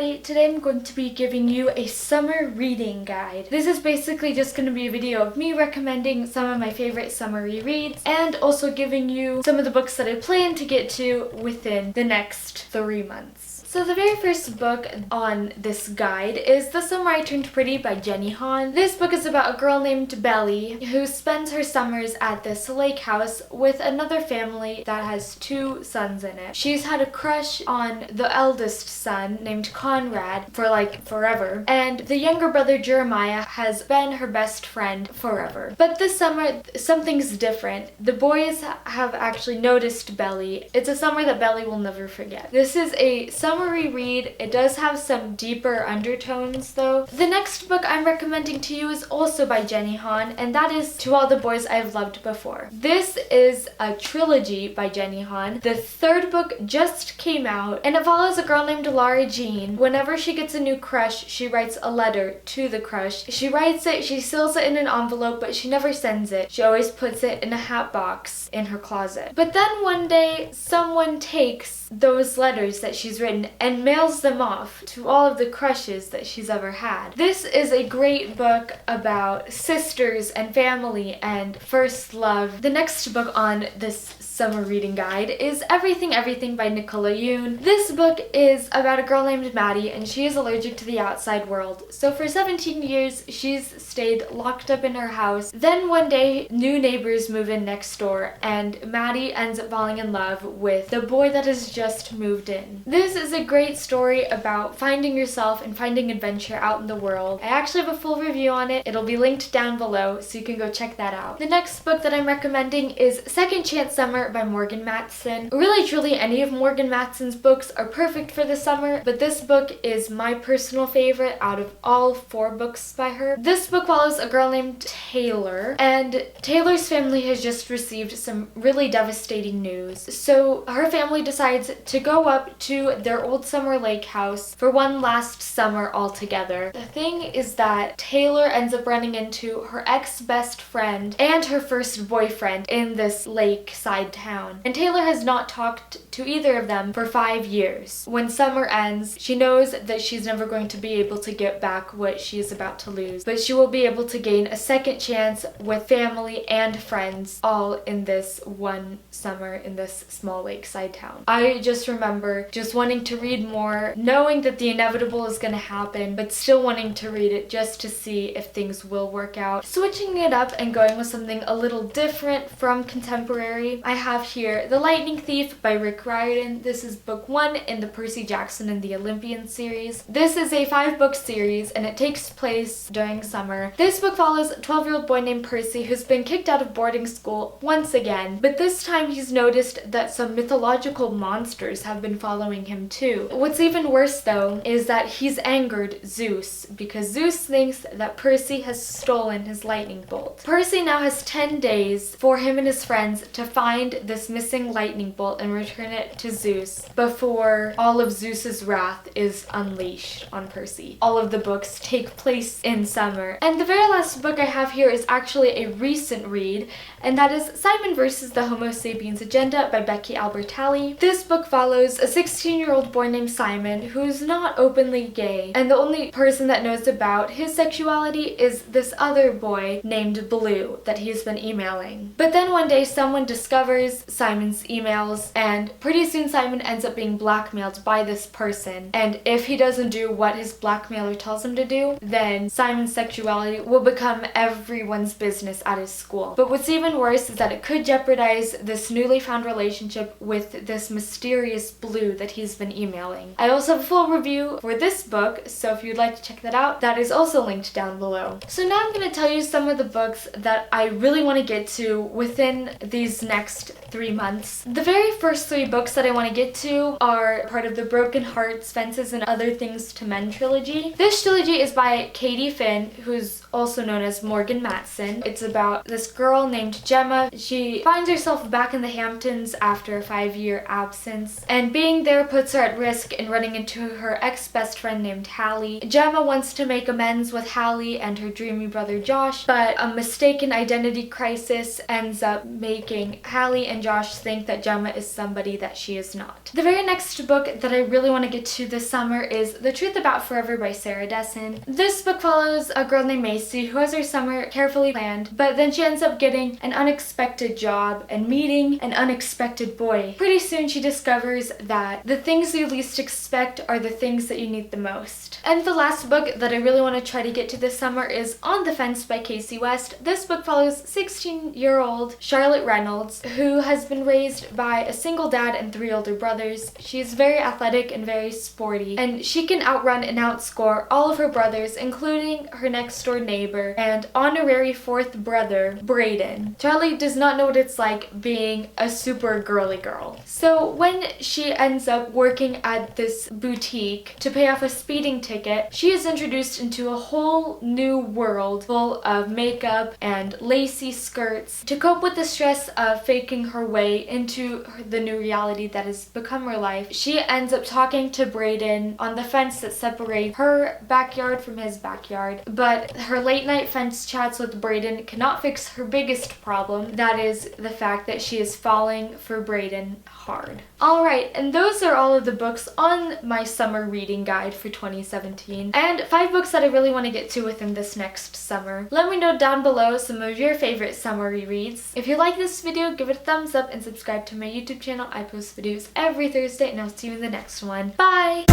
everybody, today I'm going to be giving you a summer reading guide. This is basically just going to be a video of me recommending some of my favorite summer rereads and also giving you some of the books that I plan to get to within the next 3 months. So the very first book on this guide is The Summer I Turned Pretty by Jenny Han. This book is about a girl named Belly who spends her summers at this lake house with another family that has 2 sons in it. She's had a crush on the eldest son named Conrad for like forever, and the younger brother Jeremiah has been her best friend forever. But this summer something's different. The boys have actually noticed Belly. It's a summer that Belly will never forget. This is a summer reread. It does have some deeper undertones though. The next book I'm recommending to you is also by Jenny Han, and that is To All the Boys I've Loved Before. This is a trilogy by Jenny Han. The 3rd book just came out, and it follows a girl named Lara Jean. Whenever she gets a new crush, she writes a letter to the crush. She writes it, she seals it in an envelope, but she never sends it. She always puts it in a hat box in her closet. But then one day, someone takes those letters that she's written and mails them off to all of the crushes that she's ever had. This is a great book about sisters and family and first love. The next book on this summer reading guide is Everything Everything by Nicola Yoon. This book is about a girl named Maddie, and she is allergic to the outside world. So for 17 years she's stayed locked up in her house. Then one day new neighbors move in next door and Maddie ends up falling in love with the boy that has just moved in. This is a great story about finding yourself and finding adventure out in the world. I actually have a full review on it. It'll be linked down below so you can go check that out. The next book that I'm recommending is Second Chance Summer by Morgan Matson. Really truly any of Morgan Matson's books are perfect for the summer, but this book is my personal favorite out of all 4 books by her. This book follows a girl named Taylor, and Taylor's family has just received some really devastating news. So her family decides to go up to their old summer lake house for one last summer all together. The thing is that Taylor ends up running into her ex-best friend and her first boyfriend in this lakeside town. And Taylor has not talked to either of them for 5 years. When summer ends, she knows that she's never going to be able to get back what she is about to lose, but she will be able to gain a second chance with family and friends all in this one summer in this small lakeside town. I just remember just wanting to read more, knowing that the inevitable is going to happen, but still wanting to read it just to see if things will work out. Switching it up and going with something a little different from contemporary, I have here The Lightning Thief by Rick Riordan. This is book 1 in the Percy Jackson and the Olympian series. This is a 5-book series and it takes place during summer. This book follows a 12-year-old boy named Percy who's been kicked out of boarding school once again, but this time he's noticed that some mythological monsters have been following him too. What's even worse though is that he's angered Zeus because Zeus thinks that Percy has stolen his lightning bolt. Percy now has 10 days for him and his friends to find this missing lightning bolt and return it to Zeus before all of Zeus's wrath is unleashed on Percy. All of the books take place in summer. And the very last book I have here is actually a recent read, and that is Simon vs. the Homo Sapiens Agenda by Becky Albertalli. This book follows a 16-year-old boy named Simon who's not openly gay, and the only person that knows about his sexuality is this other boy named Blue that he's been emailing. But then one day someone discovers Simon's emails, and pretty soon Simon ends up being blackmailed by this person, and if he doesn't do what his blackmailer tells him to do, then Simon's sexuality will become everyone's business at his school. But what's even worse is that it could jeopardize this newly found relationship with this mysterious Blue that he's been emailing. I also have a full review for this book, so if you'd like to check that out, that is also linked down below. So now I'm going to tell you some of the books that I really want to get to within these next 3 months. The very first 3 books that I want to get to are part of the Broken Hearts, Fences, and Other Things to Men trilogy. This trilogy is by Katie Finn, who's also known as Morgan Matson. It's about this girl named Gemma. She finds herself back in the Hamptons after a 5-year absence, and being there puts her at risk in running into her ex-best friend named Hallie. Gemma wants to make amends with Hallie and her dreamy brother Josh, but a mistaken identity crisis ends up making Hallie Charlie and Josh think that Gemma is somebody that she is not. The very next book that I really want to get to this summer is The Truth About Forever by Sarah Dessen. This book follows a girl named Macy who has her summer carefully planned, but then she ends up getting an unexpected job and meeting an unexpected boy. Pretty soon she discovers that the things you least expect are the things that you need the most. And the last book that I really want to try to get to this summer is On the Fence by Casey West. This book follows 16-year-old Charlotte Reynolds, who has been raised by a single dad and 3 older brothers. She's very athletic and very sporty, and she can outrun and outscore all of her brothers, including her next door neighbor and honorary 4th brother, Brayden. Charlie does not know what it's like being a super girly girl. So when she ends up working at this boutique to pay off a speeding ticket, she is introduced into a whole new world full of makeup and lacy skirts to cope with the stress of faking her way into the new reality that has become her life. She ends up talking to Brayden on the fence that separates her backyard from his backyard, but her late night fence chats with Brayden cannot fix her biggest problem, that is the fact that she is falling for Brayden hard. Alright, and those are all of the books on my summer reading guide for 2017, and 5 books that I really want to get to within this next summer. Let me know down below some of your favorite summer rereads. If you like this video, give it a thumbs up and subscribe to my YouTube channel. I post videos every Thursday, and I'll see you in the next one. Bye!